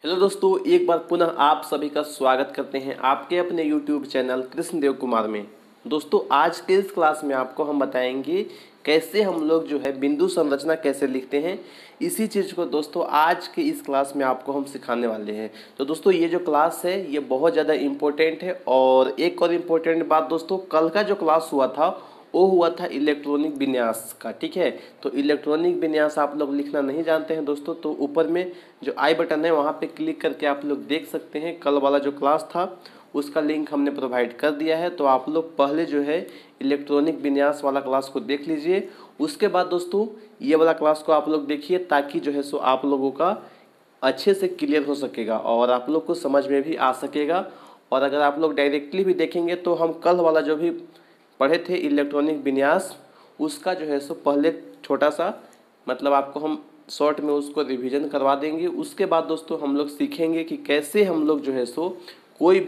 Hello दोस्तों, एक बार पुनः आप सभी का स्वागत करते हैं आपके अपने यूट्यूब चैनल कृष्णदेव कुमार में। दोस्तों, आज के इस क्लास में आपको हम बताएंगे कैसे हम लोग जो है बिंदु संरचना कैसे लिखते हैं। इसी चीज़ को दोस्तों आज के इस क्लास में आपको हम सिखाने वाले हैं। तो दोस्तों ये जो क्लास है ये बहुत ज़्यादा इम्पोर्टेंट है। और एक और इम्पोर्टेंट बात दोस्तों, कल का जो क्लास हुआ था वो हुआ था इलेक्ट्रॉनिक विन्यास का। ठीक है, तो इलेक्ट्रॉनिक विन्यास आप लोग लिखना नहीं जानते हैं दोस्तों, तो ऊपर में जो आई बटन है वहाँ पे क्लिक करके आप लोग देख सकते हैं। कल वाला जो क्लास था उसका लिंक हमने प्रोवाइड कर दिया है, तो आप लोग पहले जो है इलेक्ट्रॉनिक विन्यास वाला क्लास को देख लीजिए। उसके बाद दोस्तों ये वाला क्लास को आप लोग देखिए, ताकि जो है सो आप लोगों का अच्छे से क्लियर हो सकेगा और आप लोग को समझ में भी आ सकेगा। और अगर आप लोग डायरेक्टली भी देखेंगे तो हम कल वाला जो भी पढ़े थे इलेक्ट्रॉनिक विन्यास, उसका जो है सो पहले छोटा सा मतलब आपको हम शॉर्ट में उसको रिवीजन करवा देंगे। उसके बाद दोस्तों हम लोग सीखेंगे कि कैसे हम लोग जो है सो कोई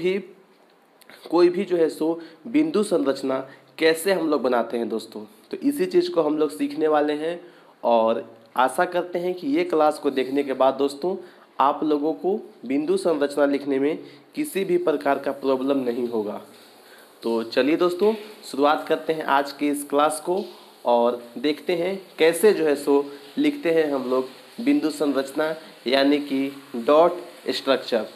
भी जो है सो बिंदु संरचना कैसे हम लोग बनाते हैं दोस्तों। तो इसी चीज़ को हम लोग सीखने वाले हैं और आशा करते हैं कि ये क्लास को देखने के बाद दोस्तों आप लोगों को बिंदु संरचना लिखने में किसी भी प्रकार का प्रॉब्लम नहीं होगा। तो चलिए दोस्तों शुरुआत करते हैं आज के इस क्लास को और देखते हैं कैसे जो है सो लिखते हैं हम लोग बिंदु संरचना यानी कि डॉट स्ट्रक्चर।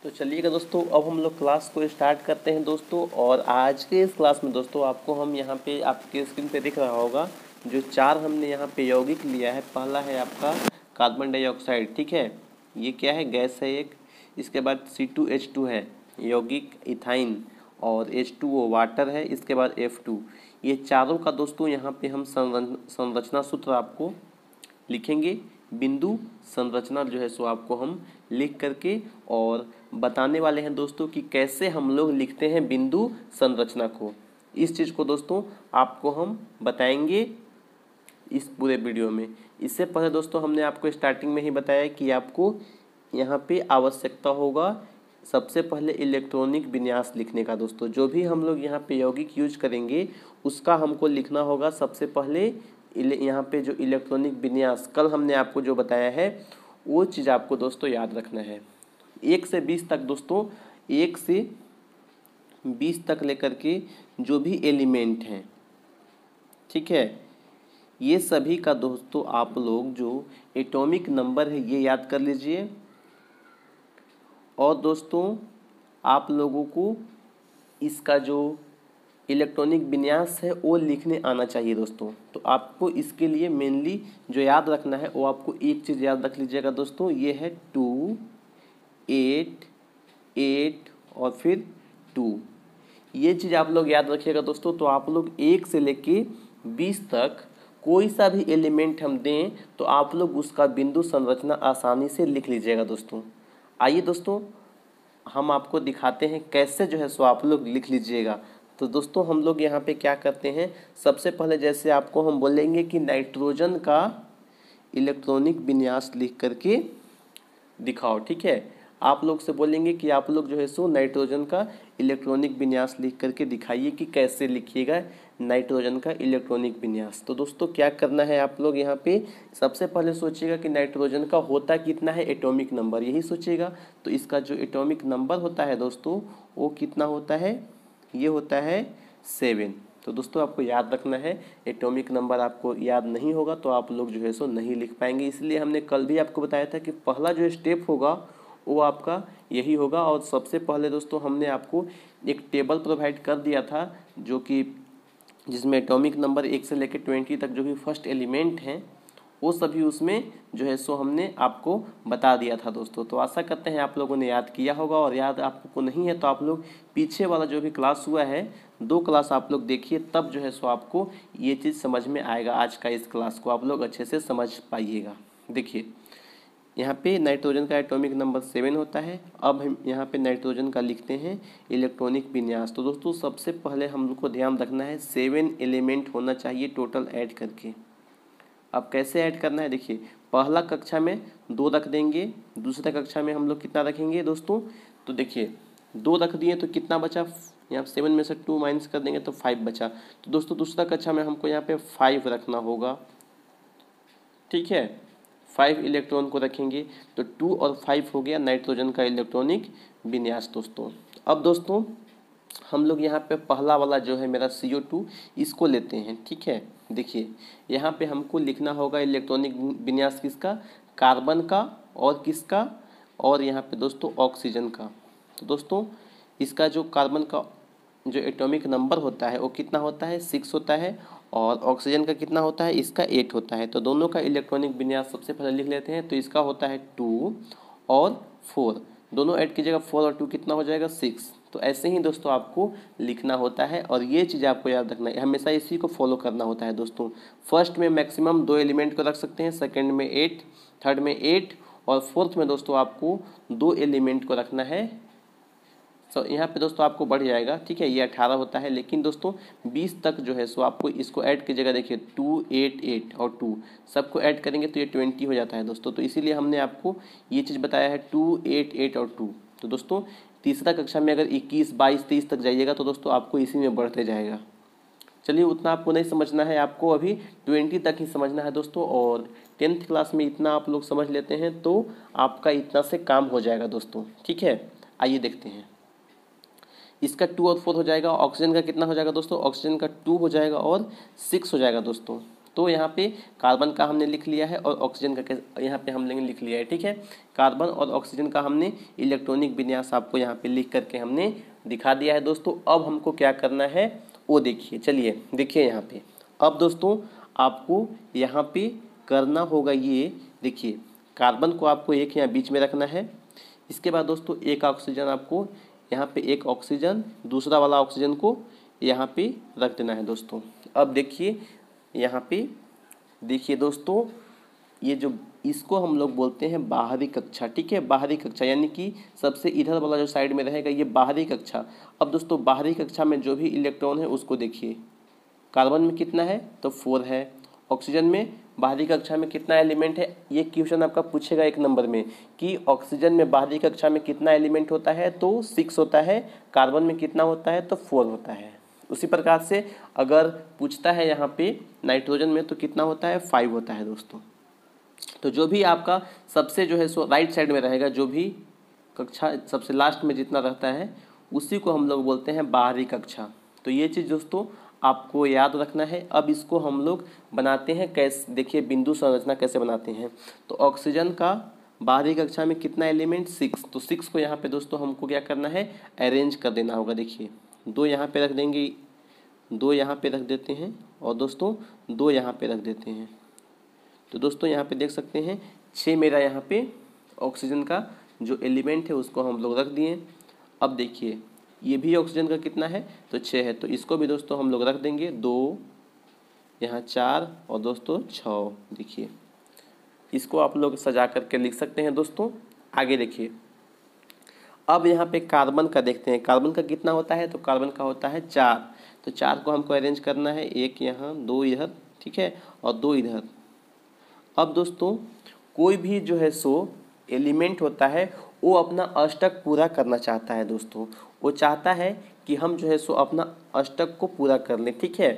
तो चलिएगा दोस्तों, अब हम लोग क्लास को स्टार्ट करते हैं दोस्तों। और आज के इस क्लास में दोस्तों आपको हम यहाँ पे आपके स्क्रीन पे दिख रहा होगा जो चार हमने यहाँ पे यौगिक लिया है। पहला है आपका कार्बन डाइऑक्साइड, ठीक है, ये क्या है, गैस है एक। इसके बाद C2H2 है यौगिक इथाइन, और H2O वाटर है। इसके बाद F2। ये चारों का दोस्तों यहाँ पे हम संरचना सूत्र आपको लिखेंगे। बिंदु संरचना जो है सो आपको हम लिख करके और बताने वाले हैं दोस्तों कि कैसे हम लोग लिखते हैं बिंदु संरचना को। इस चीज़ को दोस्तों आपको हम बताएंगे इस पूरे वीडियो में। इससे पहले दोस्तों हमने आपको स्टार्टिंग में ही बताया कि आपको यहाँ पे आवश्यकता होगा सबसे पहले इलेक्ट्रॉनिक विन्यास लिखने का। दोस्तों जो भी हम लोग यहाँ पे यौगिक यूज करेंगे उसका हमको लिखना होगा सबसे पहले यहाँ पे जो इलेक्ट्रॉनिक विन्यास कल हमने आपको जो बताया है वो चीज़ आपको दोस्तों याद रखना है। 1 से 20 तक दोस्तों, 1 से 20 तक लेकर के जो भी एलिमेंट हैं, ठीक है, ये सभी का दोस्तों आप लोग जो एटॉमिक नंबर है ये याद कर लीजिए। और दोस्तों आप लोगों को इसका जो इलेक्ट्रॉनिक विन्यास है वो लिखने आना चाहिए दोस्तों। तो आपको इसके लिए मेनली जो याद रखना है वो आपको एक चीज़ याद रख लीजिएगा दोस्तों, ये है 2 8 8 और फिर 2। ये चीज़ आप लोग याद रखिएगा दोस्तों। तो आप लोग 1 से लेके 20 तक कोई सा भी एलिमेंट हम दें तो आप लोग उसका बिंदु संरचना आसानी से लिख लीजिएगा दोस्तों। आइए दोस्तों हम आपको दिखाते हैं कैसे जो है सो आप लोग लिख लीजिएगा। तो दोस्तों हम लोग यहाँ पे क्या करते हैं, सबसे पहले जैसे आपको हम बोलेंगे कि नाइट्रोजन का इलेक्ट्रॉनिक विन्यास लिख करके दिखाओ, ठीक है। आप लोग से बोलेंगे कि आप लोग जो है सो नाइट्रोजन का इलेक्ट्रॉनिक विन्यास लिख करके दिखाइए कि कैसे लिखिएगा नाइट्रोजन का इलेक्ट्रॉनिक विन्यास। तो दोस्तों क्या करना है, आप लोग यहाँ पे सबसे पहले सोचिएगा कि नाइट्रोजन का होता कितना है एटॉमिक नंबर, यही सोचिएगा। तो इसका जो एटॉमिक नंबर होता है दोस्तों वो कितना होता है, ये होता है 7। तो दोस्तों आपको याद रखना है, एटॉमिक नंबर आपको याद नहीं होगा तो आप लोग जो है सो नहीं लिख पाएंगे। इसलिए हमने कल भी आपको बताया था कि पहला जो स्टेप होगा वो आपका यही होगा। और सबसे पहले दोस्तों हमने आपको एक टेबल प्रोवाइड कर दिया था जो कि जिसमें एटॉमिक नंबर 1 से लेकर 20 तक जो भी फर्स्ट एलिमेंट हैं वो सभी उसमें जो है सो हमने आपको बता दिया था दोस्तों। तो आशा करते हैं आप लोगों ने याद किया होगा, और याद आपको नहीं है तो आप लोग पीछे वाला जो भी क्लास हुआ है 2 क्लास आप लोग देखिए, तब जो है सो आपको ये चीज़ समझ में आएगा। आज का इस क्लास को आप लोग अच्छे से समझ पाइएगा। देखिए यहाँ पे नाइट्रोजन का एटॉमिक नंबर 7 होता है। अब हम यहाँ पे नाइट्रोजन का लिखते हैं इलेक्ट्रॉनिक विन्यास। तो दोस्तों सबसे पहले हम लोग को ध्यान रखना है 7 एलिमेंट होना चाहिए टोटल ऐड करके। अब कैसे ऐड करना है, देखिए पहला कक्षा में 2 रख देंगे, दूसरा कक्षा में हम लोग कितना रखेंगे दोस्तों, तो देखिए 2 रख दिए तो कितना बचा, यहाँ 7 में से 2 माइनस कर देंगे तो 5 बचा। तो दोस्तों दूसरा कक्षा में हमको यहाँ पे 5 रखना होगा, ठीक है, 5 इलेक्ट्रॉन को रखेंगे, तो 2 और 5 हो गया नाइट्रोजन का इलेक्ट्रॉनिक विन्यास दोस्तों। अब दोस्तों हम लोग यहाँ पे पहला वाला जो है मेरा CO2 इसको लेते हैं, ठीक है। देखिए यहाँ पे हमको लिखना होगा इलेक्ट्रॉनिक विन्यास किसका, कार्बन का और किसका, और यहाँ पे दोस्तों ऑक्सीजन का। तो दोस्तों इसका जो कार्बन का जो एटॉमिक नंबर होता है वो कितना होता है, 6 होता है, और ऑक्सीजन का कितना होता है, इसका 8 होता है। तो दोनों का इलेक्ट्रॉनिक विन्यास सबसे पहले लिख लेते हैं। तो इसका होता है 2 और 4, दोनों ऐड कीजिएगा, 4 और 2 कितना हो जाएगा, 6। तो ऐसे ही दोस्तों आपको लिखना होता है, और ये चीज़ आपको याद रखना है, हमेशा इसी को फॉलो करना होता है दोस्तों। फर्स्ट में मैक्सिमम 2 एलिमेंट को रख सकते हैं, सेकंड में 8, थर्ड में 8, और फोर्थ में दोस्तों आपको 2 एलिमेंट को रखना है। तो यहाँ पे दोस्तों आपको बढ़ जाएगा, ठीक है, ये 18 होता है, लेकिन दोस्तों 20 तक जो है सो आपको इसको ऐड कीजिएगा। देखिए 2, 8, 8 और 2 सबको ऐड करेंगे तो ये 20 हो जाता है दोस्तों। तो इसीलिए हमने आपको ये चीज़ बताया है 2, 8, 8 और 2। तो दोस्तों तीसरा कक्षा में अगर 21, 22, 30 तक जाइएगा तो दोस्तों आपको इसी में बढ़ते जाएगा। चलिए उतना आपको नहीं समझना है, आपको अभी 20 तक ही समझना है दोस्तों, और 10th क्लास में इतना आप लोग समझ लेते हैं तो आपका इतना से काम हो जाएगा दोस्तों, ठीक है। आइए देखते हैं, इसका 2 और 4 हो जाएगा, ऑक्सीजन का कितना हो जाएगा दोस्तों, ऑक्सीजन का 2 हो जाएगा और 6 हो जाएगा दोस्तों। तो यहाँ पे कार्बन का हमने लिख लिया है और ऑक्सीजन का यहाँ पे हमने लिख लिया है, ठीक है। कार्बन और ऑक्सीजन का हमने इलेक्ट्रॉनिक विन्यास आपको यहाँ पे लिख करके हमने दिखा दिया है दोस्तों। अब हमको क्या करना है वो देखिए, चलिए देखिए यहाँ पे। अब दोस्तों आपको यहाँ पे करना होगा ये, देखिए कार्बन को आपको एक यहाँ बीच में रखना है। इसके बाद दोस्तों एक ऑक्सीजन आपको यहाँ पे, एक ऑक्सीजन दूसरा वाला ऑक्सीजन को यहाँ पे रख देना है दोस्तों। अब देखिए यहाँ पे, देखिए दोस्तों ये जो इसको हम लोग बोलते हैं बाहरी कक्षा, ठीक है। बाहरी कक्षा यानी कि सबसे इधर वाला जो साइड में रहेगा ये बाहरी कक्षा। अब दोस्तों बाहरी कक्षा में जो भी इलेक्ट्रॉन है उसको देखिए, कार्बन में कितना है तो 4 है, ऑक्सीजन में बाहरी कक्षा में कितना एलिमेंट है, ये क्वेश्चन आपका पूछेगा 1 नंबर में कि ऑक्सीजन में बाहरी कक्षा में कितना एलिमेंट होता है, तो 6 होता है, कार्बन में कितना होता है तो 4 होता है। उसी प्रकार से अगर पूछता है यहाँ पे नाइट्रोजन में तो कितना होता है, 5 होता है दोस्तों। तो जो भी आपका सबसे जो है सो राइट साइड में रहेगा, जो भी कक्षा सबसे लास्ट में जितना रहता है उसी को हम लोग बोलते हैं बाहरी कक्षा। तो ये चीज़ दोस्तों आपको याद रखना है। अब इसको हम लोग बनाते हैं कैसे, देखिए बिंदु संरचना कैसे बनाते हैं। तो ऑक्सीजन का बाहरी कक्षा में कितना एलिमेंट, 6, तो 6 को यहाँ पे दोस्तों हमको क्या करना है, अरेंज कर देना होगा। देखिए 2 यहाँ पे रख देंगे, 2 यहाँ पे रख देते हैं, और दोस्तों 2 यहाँ पे रख देते हैं। तो दोस्तों यहाँ पे देख सकते हैं 6 मेरा यहाँ पे ऑक्सीजन का जो एलिमेंट है उसको हम लोग रख दिए। अब देखिए ये भी ऑक्सीजन का कितना है तो 6 है, तो इसको भी दोस्तों हम लोग रख देंगे, 2 यहाँ 4 और दोस्तों 6। देखिए इसको आप लोग सजा करके लिख सकते हैं दोस्तों। आगे देखिए अब यहाँ पे कार्बन का देखते हैं, कार्बन का कितना होता है तो कार्बन का होता है 4। तो 4 को हमको अरेंज करना है, 1 यहाँ 2 इधर, ठीक है, और 2 इधर। अब दोस्तों कोई भी जो है सो एलिमेंट होता है वो अपना अष्टक पूरा करना चाहता है दोस्तों, वो चाहता है कि हम जो है सो अपना अष्टक को पूरा कर लें, ठीक है।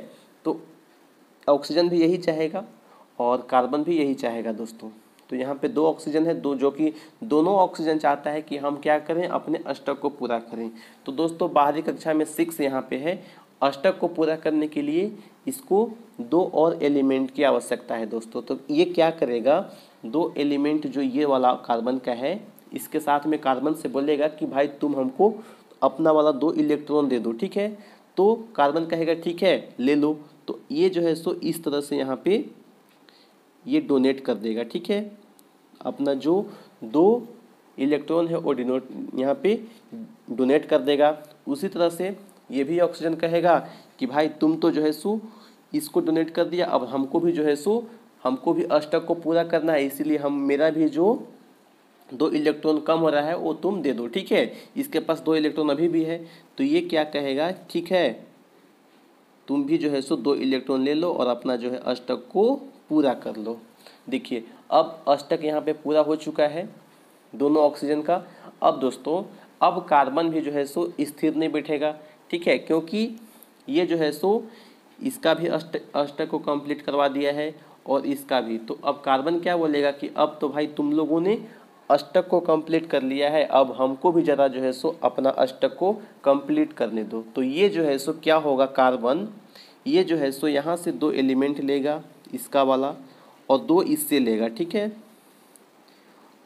तो ऑक्सीजन भी यही चाहेगा और कार्बन भी यही चाहेगा दोस्तों। तो यहाँ पे 2 ऑक्सीजन है, दो जो कि दोनों ऑक्सीजन चाहता है कि हम क्या करें, अपने अष्टक को पूरा करें। तो दोस्तों बाहरी कक्षा में 6 यहाँ पे है, अष्टक को पूरा करने के लिए इसको 2 और एलिमेंट की आवश्यकता है दोस्तों। तो ये क्या करेगा, 2 एलिमेंट जो ये वाला कार्बन का है इसके साथ में कार्बन से बोलेगा कि भाई तुम हमको अपना वाला 2 इलेक्ट्रॉन दे दो, ठीक है। तो कार्बन कहेगा ठीक है ले लो। तो ये जो है सो इस तरह से यहाँ पे ये डोनेट कर देगा, ठीक है। अपना जो 2 इलेक्ट्रॉन है वो यहाँ पे डोनेट कर देगा। उसी तरह से ये भी ऑक्सीजन कहेगा कि भाई तुम तो जो है सो इसको डोनेट कर दिया, अब हमको भी जो है सो हमको भी अष्टक को पूरा करना है, इसीलिए हम मेरा भी जो 2 इलेक्ट्रॉन कम हो रहा है वो तुम दे दो, ठीक है। इसके पास 2 इलेक्ट्रॉन अभी भी है, तो ये क्या कहेगा, ठीक है तुम भी जो है सो 2 इलेक्ट्रॉन ले लो और अपना जो है अष्टक को पूरा कर लो। देखिए अब अष्टक यहाँ पे पूरा हो चुका है दोनों ऑक्सीजन का। अब दोस्तों अब कार्बन भी जो है सो स्थिर नहीं बैठेगा, ठीक है, क्योंकि ये जो है सो इसका भी अष्टक को कंप्लीट करवा दिया है और इसका भी। तो अब कार्बन क्या बोलेगा कि अब तो भाई तुम लोगों ने अष्टक को कंप्लीट कर लिया है, अब हमको भी ज़रा जो है सो अपना अष्टक को कंप्लीट करने दो। तो ये जो है सो क्या होगा, कार्बन ये जो है सो यहाँ से 2 एलिमेंट लेगा, इसका वाला, और 2 इससे लेगा, ठीक है।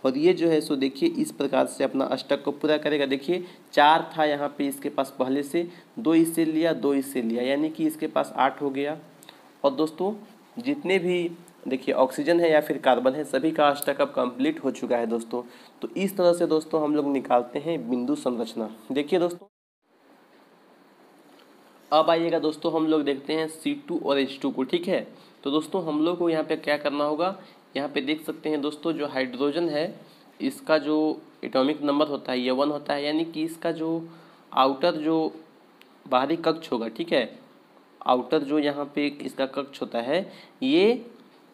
और ये जो है सो देखिए इस प्रकार से अपना अष्टक को पूरा करेगा। देखिए 4 था यहाँ पे इसके पास पहले से, 2 इससे लिया, 2 इससे लिया, यानी कि इसके पास 8 हो गया। और दोस्तों जितने भी देखिए ऑक्सीजन है या फिर कार्बन है, सभी का अष्टक अब कंप्लीट हो चुका है दोस्तों। तो इस तरह से दोस्तों हम लोग निकालते हैं बिंदु संरचना। देखिए दोस्तों अब आइएगा दोस्तों, हम लोग देखते हैं C2 और H2 को, ठीक है। तो दोस्तों हम लोग को यहाँ पे क्या करना होगा, यहाँ पे देख सकते हैं दोस्तों जो हाइड्रोजन है इसका जो एटॉमिक नंबर होता है ये 1 होता है, यानी कि इसका जो आउटर जो बाहरी कक्ष होगा, ठीक है, आउटर जो यहाँ पे इसका कक्ष होता है, ये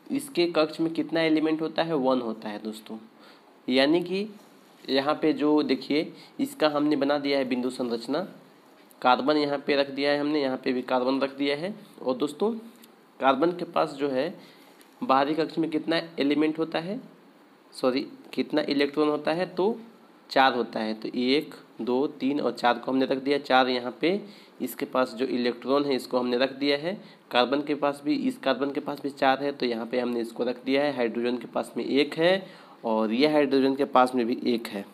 इसके कक्ष में कितना एलिमेंट होता है, 1 होता है दोस्तों। यानी कि यहाँ पे जो देखिए इसका हमने बना दिया है बिंदु संरचना, कार्बन यहाँ पे रख दिया है हमने, यहाँ पे भी कार्बन रख दिया है। और दोस्तों कार्बन के पास जो है बाहरी कक्ष में कितना एलिमेंट होता है, सॉरी कितना इलेक्ट्रॉन होता है, तो 4 होता है। तो 1 2 3 और 4 को हमने रख दिया। 4 यहाँ पे इसके पास जो इलेक्ट्रॉन है इसको हमने रख दिया है। कार्बन के पास भी, इस कार्बन के पास भी 4 है, तो यहाँ पे हमने इसको रख दिया है। हाइड्रोजन के पास में 1 है और यह हाइड्रोजन के पास में भी 1 है।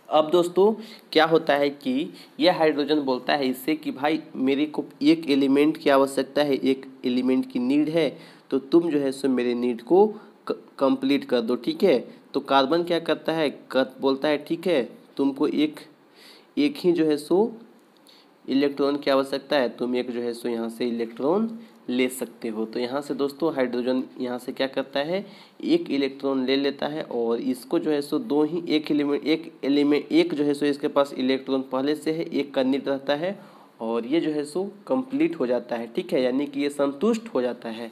अब दोस्तों क्या होता है कि यह हाइड्रोजन बोलता है इससे कि भाई मेरे को एक एलिमेंट की आवश्यकता है, एक एलिमेंट की नीड है, तो तुम जो है सो मेरे नीड को कंप्लीट कर दो, ठीक है। तो कार्बन क्या करता है, बोलता है ठीक है तुमको एक ही जो है सो इलेक्ट्रॉन की आवश्यकता है, तुम एक जो है सो यहाँ से इलेक्ट्रॉन ले सकते हो। तो यहाँ से दोस्तों हाइड्रोजन यहाँ से क्या करता है, एक इलेक्ट्रॉन ले लेता है और इसको जो है सो दो ही एक जो है सो इसके पास इलेक्ट्रॉन पहले से है, एक का नीड रहता है और ये जो है सो कंप्लीट हो जाता है, ठीक है, यानी कि ये संतुष्ट हो जाता है।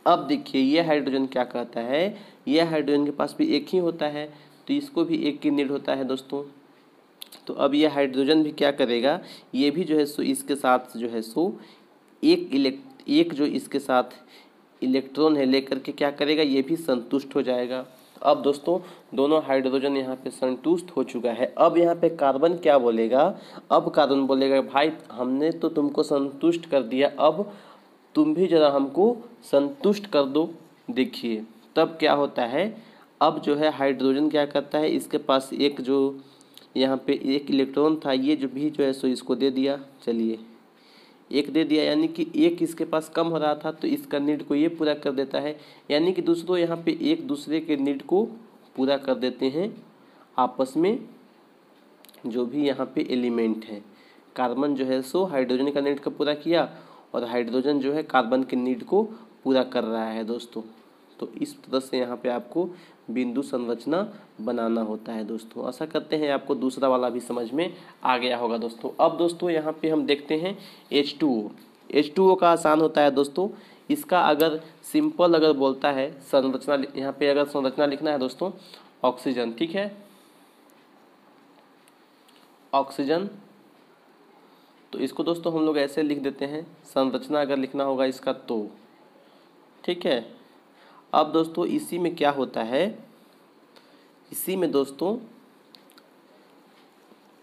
अब देखिए ये हाइड्रोजन क्या कहता है, यह हाइड्रोजन के पास भी एक ही होता है, तो इसको भी एक की नीड होता है दोस्तों। तो अब ये हाइड्रोजन भी क्या करेगा, ये भी जो है सो इसके साथ जो है सो एक जो इसके साथ इलेक्ट्रॉन है लेकर के क्या करेगा, ये भी संतुष्ट हो जाएगा। अब दोस्तों दोनों हाइड्रोजन यहाँ पे संतुष्ट हो चुका है। अब यहाँ पे कार्बन क्या बोलेगा, अब कार्बन बोलेगा भाई हमने तो तुमको संतुष्ट कर दिया, अब तुम भी ज़रा हमको संतुष्ट कर दो। देखिए तब क्या होता है, अब जो है हाइड्रोजन क्या करता है, इसके पास एक जो यहाँ पे एक इलेक्ट्रॉन था, ये जो भी जो है सो इसको दे दिया, चलिए एक दे दिया, यानी कि एक इसके पास कम हो रहा था तो इसका नीड को ये पूरा कर देता है। यानी कि दूसरों यहाँ पे एक दूसरे के नीड को पूरा कर देते हैं आपस में, जो भी यहाँ पे एलिमेंट है। कार्बन जो है सो हाइड्रोजन का नीड को पूरा किया और हाइड्रोजन जो है कार्बन के नीड को पूरा कर रहा है दोस्तों। तो इस तरह से यहाँ पे आपको बिंदु संरचना बनाना होता है दोस्तों। आशा करते हैं आपको दूसरा वाला भी समझ में आ गया होगा दोस्तों। अब दोस्तों यहाँ पे हम देखते हैं H2O का आसान होता है दोस्तों। इसका अगर सिंपल अगर बोलता है संरचना, यहाँ पे अगर संरचना लिखना है दोस्तों, ऑक्सीजन, ठीक है, ऑक्सीजन, तो इसको दोस्तों हम लोग ऐसे लिख देते हैं, संरचना अगर लिखना होगा इसका तो, ठीक है। अब दोस्तों इसी में क्या होता है, इसी में दोस्तों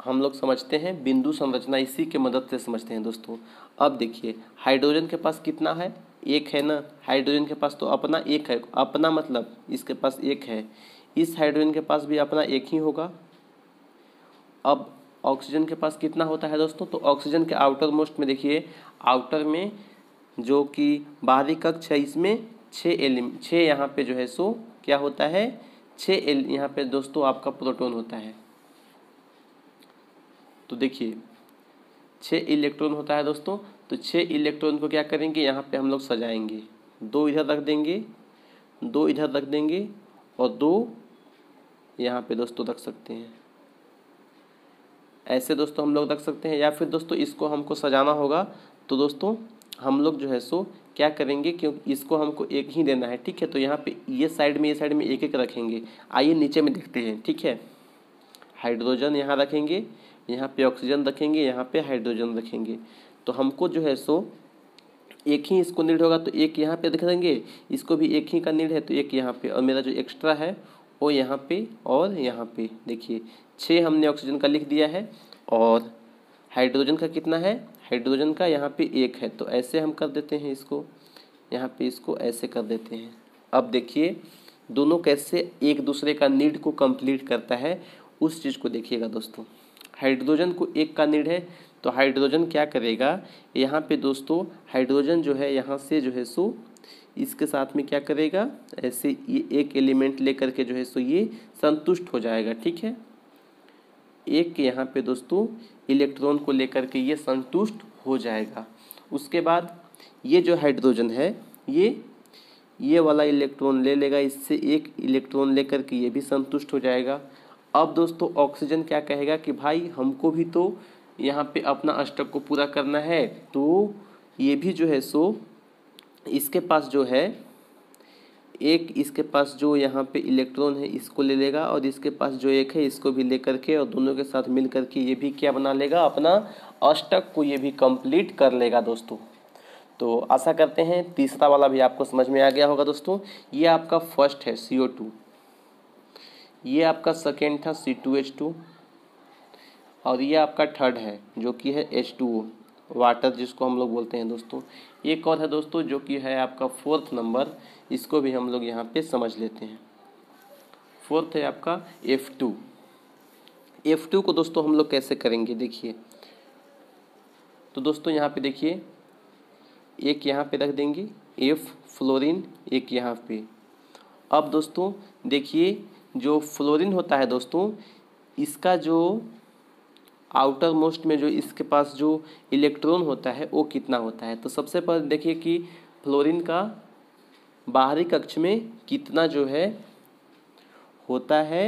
हम लोग समझते हैं बिंदु संरचना, इसी के मदद से समझते हैं दोस्तों। अब देखिए हाइड्रोजन के पास कितना है, एक है ना, हाइड्रोजन के पास तो अपना एक है, अपना मतलब इसके पास एक है, इस हाइड्रोजन के पास भी अपना एक ही होगा। अब ऑक्सीजन के पास कितना होता है दोस्तों, तो ऑक्सीजन के आउटर मोस्ट में देखिए, आउटर में जो कि बाहरी कक्ष है इसमें 6 यहाँ पे जो है सो क्या होता है, 6 यहाँ पे दोस्तों आपका प्रोटॉन होता है। तो देखिए 6 इलेक्ट्रॉन होता है दोस्तों, तो 6 इलेक्ट्रॉन को क्या करेंगे, यहाँ पे हम लोग सजाएंगे, 2 इधर रख देंगे, 2 इधर रख देंगे और 2 यहाँ पे दोस्तों रख सकते हैं। ऐसे दोस्तों हम लोग रख सकते हैं, या फिर दोस्तों इसको हमको सजाना होगा तो दोस्तों हम लोग जो है सो क्या करेंगे, क्योंकि इसको हमको एक ही देना है, ठीक है। तो यहाँ पे ये साइड में एक एक रखेंगे। आइए नीचे में देखते हैं, ठीक है। हाइड्रोजन यहाँ रखेंगे, यहाँ पे ऑक्सीजन रखेंगे, यहाँ पे हाइड्रोजन रखेंगे। तो हमको जो है सो एक ही इसको नीड होगा तो एक यहाँ पे दिख देंगे, इसको भी एक ही का नीड है तो एक यहाँ पे, और मेरा जो एक्स्ट्रा है वो यहाँ पे और यहाँ पे। देखिए 6 हमने ऑक्सीजन का लिख दिया है, और हाइड्रोजन का कितना है, हाइड्रोजन का यहाँ पे 1 है, तो ऐसे हम कर देते हैं इसको, यहाँ पे इसको ऐसे कर देते हैं। अब देखिए दोनों कैसे एक दूसरे का नीड को कंप्लीट करता है, उस चीज़ को देखिएगा दोस्तों। हाइड्रोजन को 1 का नीड है तो हाइड्रोजन क्या करेगा, यहाँ पे दोस्तों हाइड्रोजन जो है यहाँ से जो है सो इसके साथ में क्या करेगा, ऐसे ये एक एलिमेंट लेकर के जो है सो ये संतुष्ट हो जाएगा। ठीक है, एक यहाँ पे दोस्तों इलेक्ट्रॉन को लेकर के ये संतुष्ट हो जाएगा। उसके बाद ये जो हाइड्रोजन है ये वाला इलेक्ट्रॉन ले लेगा, इससे एक इलेक्ट्रॉन लेकर के ये भी संतुष्ट हो जाएगा। अब दोस्तों ऑक्सीजन क्या कहेगा कि भाई हमको भी तो यहाँ पे अपना अष्टक को पूरा करना है, तो ये भी जो है सो इसके पास जो है एक, इसके पास जो यहाँ पे इलेक्ट्रॉन है इसको ले लेगा, और इसके पास जो एक है इसको भी लेकर के, और दोनों के साथ मिल करके ये भी क्या बना लेगा, अपना अष्टक को ये भी कंप्लीट कर लेगा दोस्तों। तो आशा करते हैं तीसरा वाला भी आपको समझ में आ गया होगा दोस्तों। ये आपका फर्स्ट है CO2, ये आपका सेकेंड था C2H2, और ये आपका थर्ड है जो कि है H2O, वाटर जिसको हम लोग बोलते हैं दोस्तों। एक और है दोस्तों जो कि है आपका फोर्थ नंबर, इसको भी हम लोग यहाँ पे समझ लेते हैं। फोर्थ है आपका F2। F2 को दोस्तों हम लोग कैसे करेंगे देखिए, तो दोस्तों यहाँ पे देखिए एक यहाँ पे रख देंगे F फ्लोरीन, एक यहाँ पे। अब दोस्तों देखिए जो फ्लोरीन होता है दोस्तों, इसका जो आउटर मोस्ट में जो इसके पास जो इलेक्ट्रॉन होता है वो कितना होता है, तो सबसे पहले देखिए कि फ्लोरीन का बाहरी कक्ष में कितना जो है होता है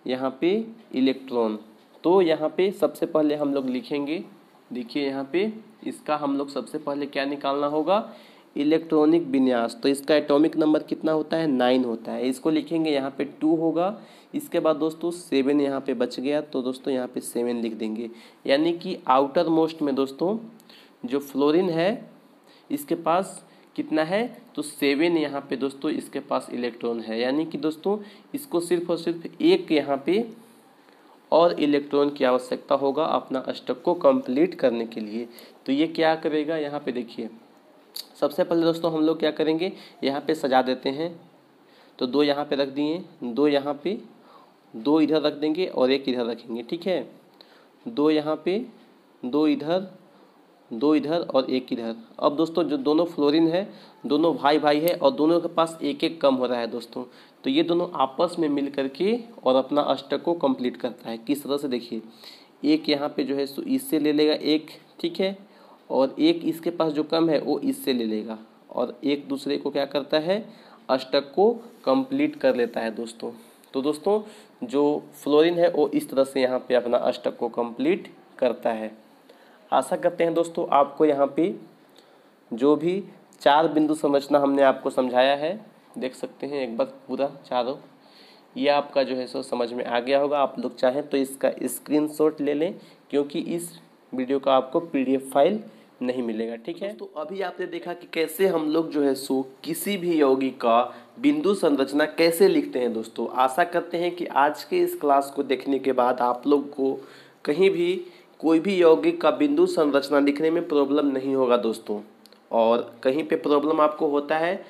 यहाँ पे इलेक्ट्रॉन। तो यहाँ पे सबसे पहले हम लोग लिखेंगे, देखिए यहाँ पे इसका हम लोग सबसे पहले क्या निकालना होगा, इलेक्ट्रॉनिक विन्यास। तो इसका एटॉमिक नंबर कितना होता है, 9 होता है, इसको लिखेंगे यहाँ पे 2 होगा। इसके बाद दोस्तों 7 यहाँ पे बच गया, तो दोस्तों यहाँ पे 7 लिख देंगे। यानी कि आउटर मोस्ट में दोस्तों जो फ्लोरीन है इसके पास कितना है, तो 7 यहाँ पे दोस्तों इसके पास इलेक्ट्रॉन है। यानी कि दोस्तों इसको सिर्फ और सिर्फ एक यहाँ पे और इलेक्ट्रॉन की आवश्यकता होगा अपना अष्टक को कंप्लीट करने के लिए। तो ये क्या करेगा, यहाँ पे देखिए सबसे पहले दोस्तों हम लोग क्या करेंगे, यहाँ पे सजा देते हैं। तो 2 यहाँ पे रख दिए, 2 यहाँ पे, 2 इधर रख देंगे और एक इधर रखेंगे। ठीक है, 2 यहाँ पे, 2 इधर, 2 इधर और एक इधर। अब दोस्तों जो दोनों फ्लोरीन है दोनों भाई भाई है और दोनों के पास एक एक कम हो रहा है दोस्तों, तो ये दोनों आपस में मिल करके और अपना अष्टक को कंप्लीट करता है। किस तरह से देखिए, एक यहाँ पे जो है सो इससे ले लेगा एक, ठीक है, और एक इसके पास जो कम है वो इससे ले लेगा, और एक दूसरे को क्या करता है, अष्टक को कंप्लीट कर लेता है दोस्तों। तो दोस्तों जो फ्लोरीन है वो इस तरह से यहाँ पे अपना अष्टक को कंप्लीट करता है। आशा करते हैं दोस्तों आपको यहाँ पे जो भी 4 बिंदु संरचना हमने आपको समझाया है, देख सकते हैं एक बार पूरा चारों, ये आपका जो है सो समझ में आ गया होगा। आप लोग चाहें तो इसका स्क्रीनशॉट ले लें, क्योंकि इस वीडियो का आपको PDF फाइल नहीं मिलेगा। ठीक है, तो अभी आपने देखा कि कैसे हम लोग जो है सो किसी भी यौगिक का बिंदु संरचना कैसे लिखते हैं दोस्तों। आशा करते हैं कि आज के इस क्लास को देखने के बाद आप लोग को कहीं भी कोई भी यौगिक का बिंदु संरचना लिखने में प्रॉब्लम नहीं होगा दोस्तों। और कहीं पे प्रॉब्लम आपको होता है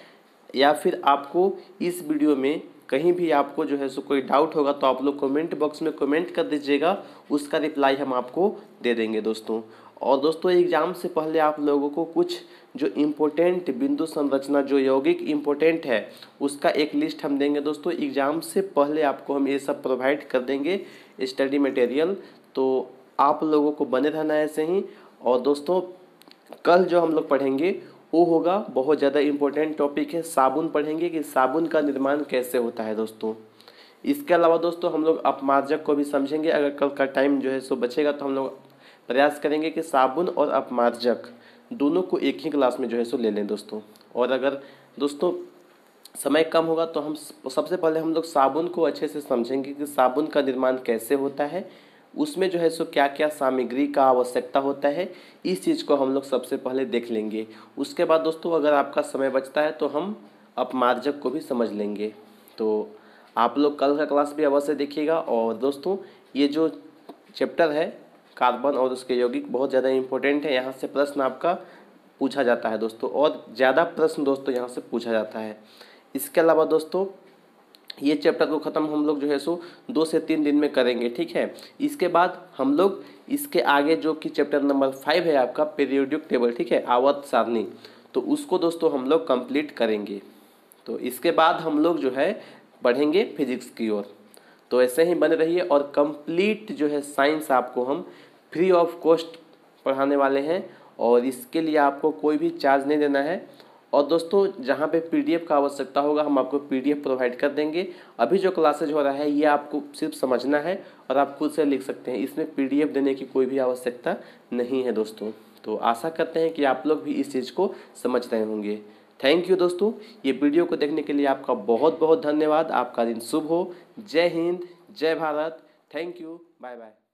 या फिर आपको इस वीडियो में कहीं भी आपको जो है सो कोई डाउट होगा, तो आप लोग कमेंट बॉक्स में कमेंट कर दीजिएगा, उसका रिप्लाई हम आपको दे देंगे दोस्तों। और दोस्तों एग्ज़ाम से पहले आप लोगों को कुछ जो इम्पोर्टेंट बिंदु संरचना जो यौगिक इम्पोर्टेंट है उसका एक लिस्ट हम देंगे दोस्तों। एग्ज़ाम से पहले आपको हम ये सब प्रोवाइड कर देंगे स्टडी मटेरियल, तो आप लोगों को बने रहना ऐसे ही। और दोस्तों कल जो हम लोग पढ़ेंगे वो होगा बहुत ज़्यादा इम्पोर्टेंट टॉपिक है, साबुन पढ़ेंगे कि साबुन का निर्माण कैसे होता है दोस्तों। इसके अलावा दोस्तों हम लोग अपमार्जक को भी समझेंगे। अगर कल का टाइम जो है सो बचेगा तो हम लोग प्रयास करेंगे कि साबुन और अपमार्जक दोनों को एक ही क्लास में जो है सो ले लें दोस्तों। और अगर दोस्तों समय कम होगा तो हम सबसे पहले हम लोग साबुन को अच्छे से समझेंगे कि साबुन का निर्माण कैसे होता है, उसमें जो है सो क्या क्या सामग्री का आवश्यकता होता है, इस चीज़ को हम लोग सबसे पहले देख लेंगे। उसके बाद दोस्तों अगर आपका समय बचता है तो हम अपमार्जक को भी समझ लेंगे। तो आप लोग कल का क्लास भी अवश्य देखिएगा। और दोस्तों ये जो चैप्टर है कार्बन और उसके यौगिक बहुत ज़्यादा इम्पोर्टेंट है, यहाँ से प्रश्न आपका पूछा जाता है दोस्तों, और ज़्यादा प्रश्न दोस्तों यहाँ से पूछा जाता है। इसके अलावा दोस्तों ये चैप्टर को ख़त्म हम लोग जो है सो 2 से 3 दिन में करेंगे, ठीक है। इसके बाद हम लोग इसके आगे जो कि चैप्टर नंबर 5 है आपका पीरियोडिक टेबल, ठीक है, आवर्त सारणी, तो उसको दोस्तों हम लोग कंप्लीट करेंगे। तो इसके बाद हम लोग जो है बढ़ेंगे फिजिक्स की ओर। तो ऐसे ही बने रहिए, और कंप्लीट जो है साइंस आपको हम फ्री ऑफ कॉस्ट पढ़ाने वाले हैं, और इसके लिए आपको कोई भी चार्ज नहीं देना है। और दोस्तों जहाँ पे पीडीएफ का आवश्यकता होगा हम आपको पीडीएफ प्रोवाइड कर देंगे। अभी जो क्लासेज हो रहा है ये आपको सिर्फ समझना है और आप खुद से लिख सकते हैं, इसमें पीडीएफ देने की कोई भी आवश्यकता नहीं है दोस्तों। तो आशा करते हैं कि आप लोग भी इस चीज़ को समझ रहे होंगे। थैंक यू दोस्तों, ये वीडियो को देखने के लिए आपका बहुत बहुत धन्यवाद। आपका दिन शुभ हो। जय हिंद, जय Bharat. Thank you, bye bye.